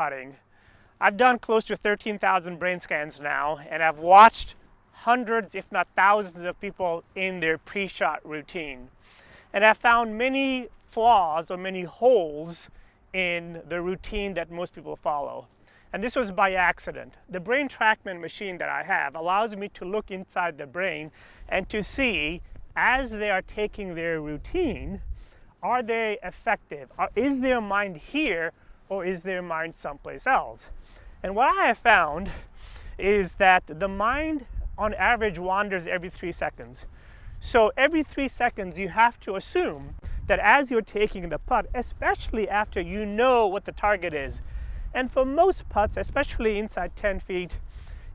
putting. I've done close to 13,000 brain scans now, and I've watched hundreds, if not thousands of people in their pre-shot routine. And I've found many flaws or many holes in the routine that most people follow. And this was by accident. The brain trackman machine that I have allows me to look inside the brain and to see, as they are taking their routine, are they effective? Is their mind here, or is their mind someplace else? And what I have found is that the mind on average wanders every 3 seconds. So every 3 seconds you have to assume that as you're taking the putt, especially after you know what the target is, and for most putts, especially inside 10 feet,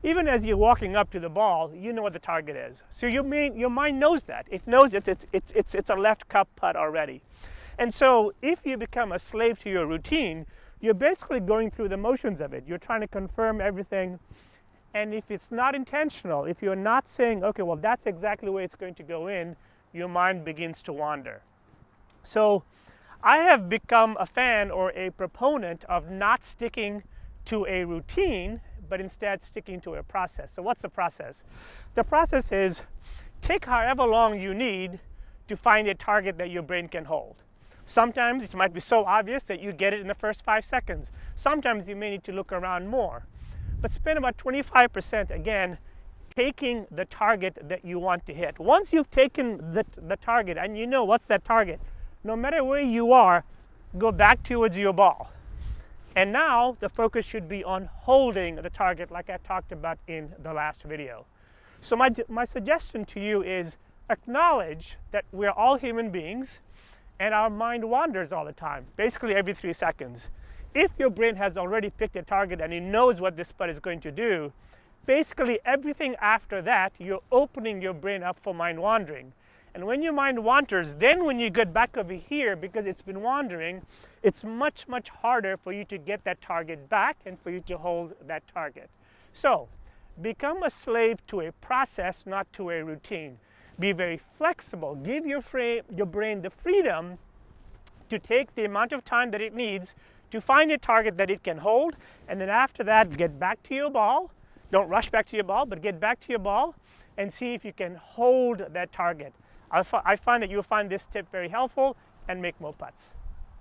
even as you're walking up to the ball, you know what the target is. So your mind knows that. It knows it's a left cup putt already. And so if you become a slave to your routine, you're basically going through the motions of it. You're trying to confirm everything. And if it's not intentional, if you're not saying, okay, well, that's exactly where it's going to go in, your mind begins to wander. So I have become a fan or a proponent of not sticking to a routine, but instead sticking to a process. So what's the process? The process is take however long you need to find a target that your brain can hold. Sometimes it might be so obvious that you get it in the first 5 seconds. Sometimes you may need to look around more. But spend about 25%, again, taking the target that you want to hit. Once you've taken the target and you know what's that target, no matter where you are, go back towards your ball. And now the focus should be on holding the target, like I talked about in the last video. So my suggestion to you is acknowledge that we're all human beings and our mind wanders all the time, basically every 3 seconds. If your brain has already picked a target and it knows what this putt is going to do, basically everything after that, you're opening your brain up for mind wandering. And when your mind wanders, then when you get back over here, because it's been wandering, it's much, much harder for you to get that target back and for you to hold that target. So become a slave to a process, not to a routine. Be very flexible. Give your brain the freedom to take the amount of time that it needs to find a target that it can hold, and then after that, get back to your ball. Don't rush back to your ball, but get back to your ball and see if you can hold that target. I find that you'll find this tip very helpful and make more putts.